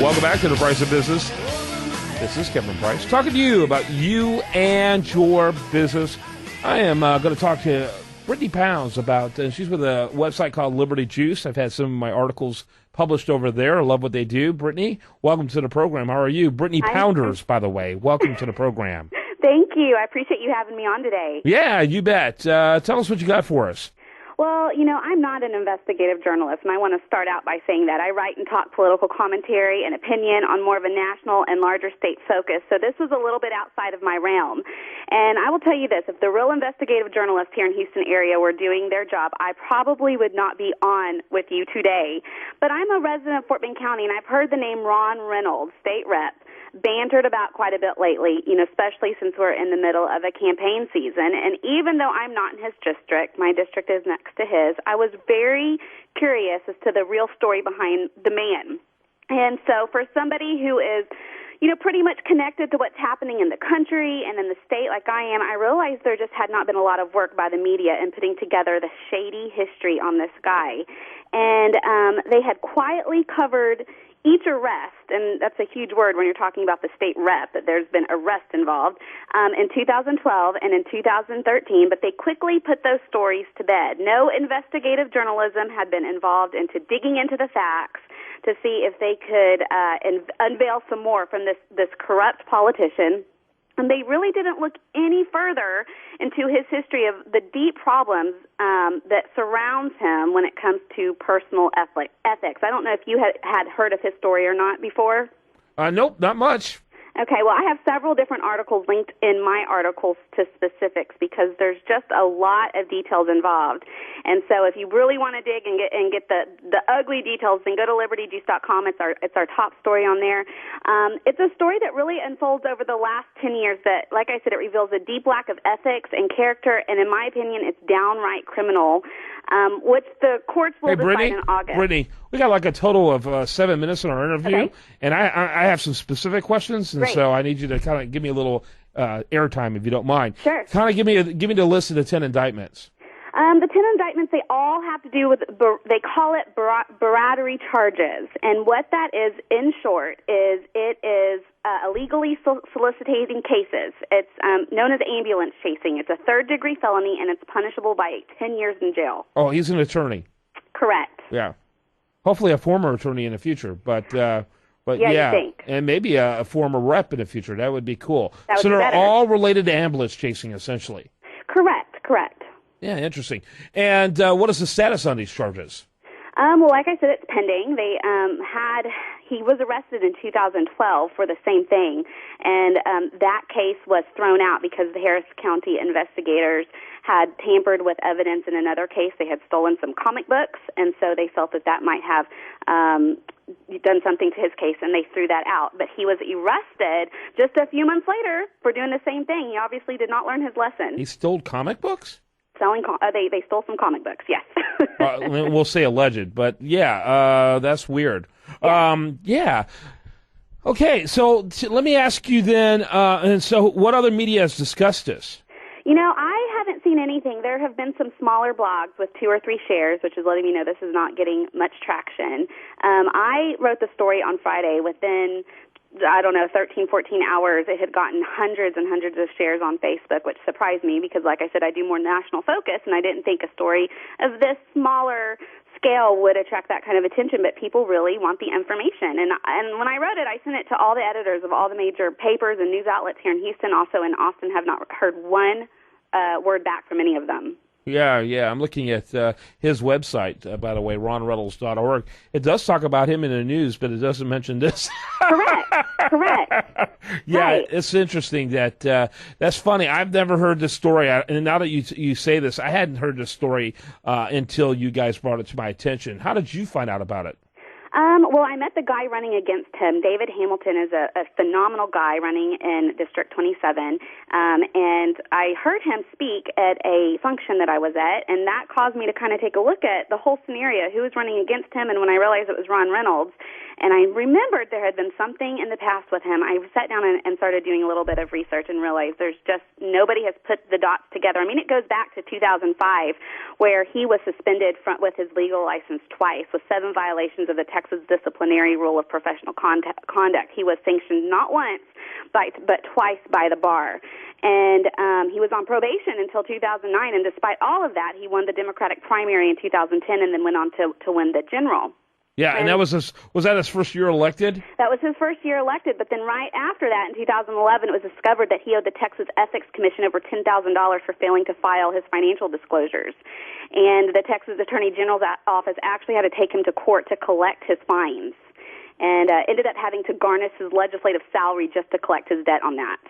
Welcome back to the Price of Business. This is Kevin Price talking to you about you and your business. I am going to talk to Brittany Pounds about, she's with a website called Liberty Juice. I've had some of my articles published over there. I love what they do. Brittany, welcome to the program. How are you? Brittany Pounders, by the way. Welcome to the program. Thank you. I appreciate you having me on today. Yeah, you bet. Tell us what you got for us. Well, I'm not an investigative journalist, and I want to start out by saying that I write and talk political commentary and opinion on more of a national and larger state focus, so this was a little bit outside of my realm. And I will tell you this, if the real investigative journalists here in Houston area were doing their job, I probably would not be on with you today. But I'm a resident of Fort Bend County, and I've heard the name Ron Reynolds, state rep, bantered about quite a bit lately, especially since we're in the middle of a campaign season. And even though I'm not in his district, my district is next to his, I was very curious as to the real story behind the man. And so for somebody who is, pretty much connected to what's happening in the country and in the state like I am, I realized there just had not been a lot of work by the media in putting together the shady history on this guy. And they had quietly covered each arrest, and that's a huge word when you're talking about the state rep, that there's been arrest involved, in 2012 and in 2013, but they quickly put those stories to bed. No investigative journalism had been involved into digging into the facts to see if they could unveil some more from this corrupt politician. And they really didn't look any further into his history of the deep problems that surrounds him when it comes to personal ethics. I don't know if you had heard of his story or not before. Nope, not much. Okay, well, I have several different articles linked in my articles to specifics because there's just a lot of details involved. And so if you really want to dig and get the ugly details, then go to libertyjuice.com. It's our top story on there. It's a story that really unfolds over the last 10 years that, like I said, it reveals a deep lack of ethics and character, and in my opinion, it's downright criminal, which the courts will decide in August. Brittany, we got like a total of 7 minutes in our interview, and I have some specific questions, and so I need you to kind of give me a little airtime, if you don't mind. Sure. Kind of give me the list of the 10 indictments. The 10 indictments, they all have to do with, they call it battery charges. And what that is, in short, is it is illegally soliciting cases. It's known as ambulance chasing. It's a third-degree felony, and it's punishable by 10 years in jail. Oh, he's an attorney. Correct. Yeah. Hopefully a former attorney in the future, but yeah, you think. And maybe a former rep in the future. That would be cool. So they're better. all related to ambulance chasing, essentially. Correct. Yeah, interesting. And what is the status on these charges? Well, like I said, it's pending. He was arrested in 2012 for the same thing, and that case was thrown out because the Harris County investigators had tampered with evidence in another case. They had stolen some comic books, and so they felt that might have done something to his case, and they threw that out. But he was arrested just a few months later for doing the same thing. He obviously did not learn his lesson. He stole comic books? They stole some comic books, yes. We'll say alleged, but that's weird. Yeah. Okay, so let me ask you then, and so what other media has discussed this? I haven't seen anything. There have been some smaller blogs with 2 or 3 shares, which is letting me know this is not getting much traction. I wrote the story on Friday. Within 13, 14 hours, it had gotten hundreds and hundreds of shares on Facebook, which surprised me because, like I said, I do more national focus, and I didn't think a story of this smaller scale would attract that kind of attention, but people really want the information. And when I wrote it, I sent it to all the editors of all the major papers and news outlets here in Houston, also in Austin, have not heard one word back from any of them. Yeah. I'm looking at his website, by the way, ronreynolds.org. It does talk about him in the news, but it doesn't mention this. Correct. Yeah, right. It's interesting that that's funny. I've never heard this story, and now that you say this, I hadn't heard this story until you guys brought it to my attention. How did you find out about it? Well, I met the guy running against him. David Hamilton is a phenomenal guy running in District 27, and I heard him speak at a function that I was at, and that caused me to kind of take a look at the whole scenario, who was running against him, and when I realized it was Ron Reynolds, and I remembered there had been something in the past with him, I sat down and started doing a little bit of research and realized there's just nobody has put the dots together. I mean, it goes back to 2005, where he was suspended with his legal license twice with 7 violations of the Texas disciplinary rule of professional conduct. He was sanctioned not once, but twice by the bar. And he was on probation until 2009, and despite all of that, he won the Democratic primary in 2010 and then went on to win the general. Yeah, and that was that his first year elected? That was his first year elected, but then right after that, in 2011, it was discovered that he owed the Texas Ethics Commission over $10,000 for failing to file his financial disclosures. And the Texas Attorney General's office actually had to take him to court to collect his fines, and ended up having to garnish his legislative salary just to collect his debt on that.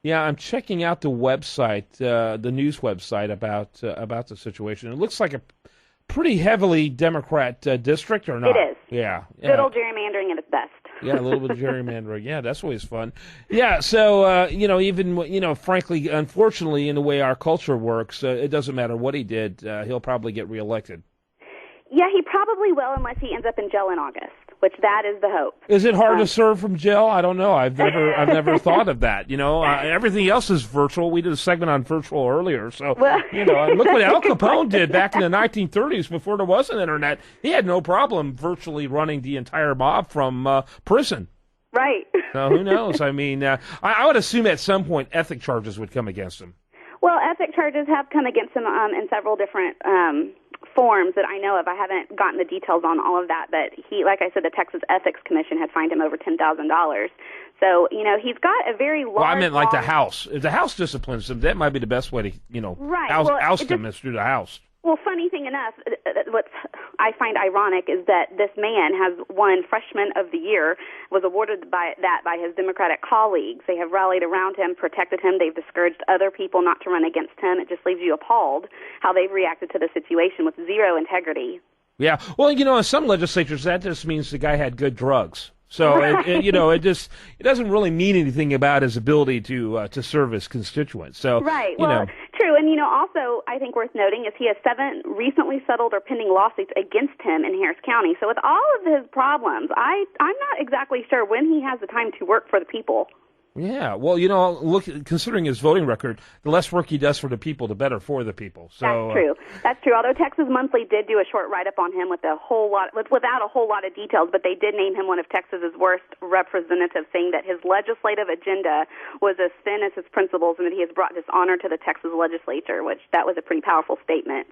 Yeah, I'm checking out the website, the news website about the situation. It looks like a pretty heavily Democrat district, or not? It is. Yeah. Good old gerrymandering at its best. Yeah, a little bit of gerrymandering. Yeah, that's always fun. Yeah, so, even, frankly, unfortunately, in the way our culture works, it doesn't matter what he did, he'll probably get reelected. Yeah, he probably will unless he ends up in jail in August, which that is the hope. Is it hard to serve from jail? I don't know. I've never thought of that. Everything else is virtual. We did a segment on virtual earlier. So, well, look what Al Capone did back in the 1930s before there was an internet. He had no problem virtually running the entire mob from prison. Right. So who knows? I mean, I would assume at some point ethic charges would come against him. Well, ethic charges have come against him in several different forms that I know of. I haven't gotten the details on all of that, but he, like I said, the Texas Ethics Commission had fined him over $10,000. So, he's got a very large... Well, I meant like the House. If the House disciplines him, that might be the best way to, right. oust him is through the House. Well, funny thing enough, what I find ironic is that this man has won Freshman of the Year, was awarded by his Democratic colleagues. They have rallied around him, protected him. They've discouraged other people not to run against him. It just leaves you appalled how they've reacted to the situation with zero integrity. Yeah. Well, in some legislatures, that just means the guy had good drugs. So it doesn't really mean anything about his ability to serve his constituents. So right, well, true, and also I think worth noting is he has 7 recently settled or pending lawsuits against him in Harris County. So with all of his problems, I'm not exactly sure when he has the time to work for the people. Yeah, well, look, considering his voting record, the less work he does for the people, the better for the people. So that's true. That's true. Although Texas Monthly did do a short write-up on him without a whole lot of details, but they did name him one of Texas's worst representatives, saying that his legislative agenda was as thin as his principles, and that he has brought dishonor to the Texas legislature. Which that was a pretty powerful statement.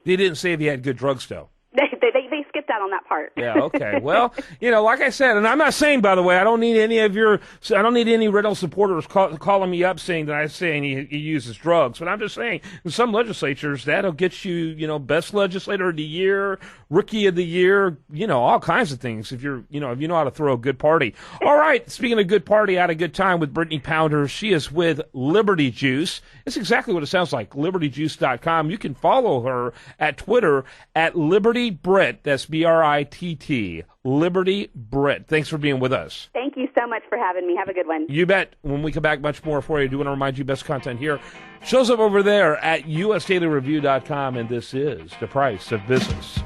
They didn't say if he had good drugs, though. They skipped out on that part. Yeah, okay. Well, like I said, and I'm not saying, by the way, I don't need any Reynolds supporters calling me up saying that I'm saying he uses drugs. But I'm just saying, in some legislatures, that'll get you, best legislator of the year, rookie of the year, all kinds of things if if you know how to throw a good party. All right, speaking of good party, I had a good time with Brittany Pounder. She is with Liberty Juice. It's exactly what it sounds like, libertyjuice.com. You can follow her at Twitter at Liberty Brit. That's BRITT. Liberty Brit. Thanks for being with us. Thank you so much for having me. Have a good one. You bet. When we come back, much more for you. I do want to remind you, best content here shows up over there at usdailyreview.com, and this is The Price of Business.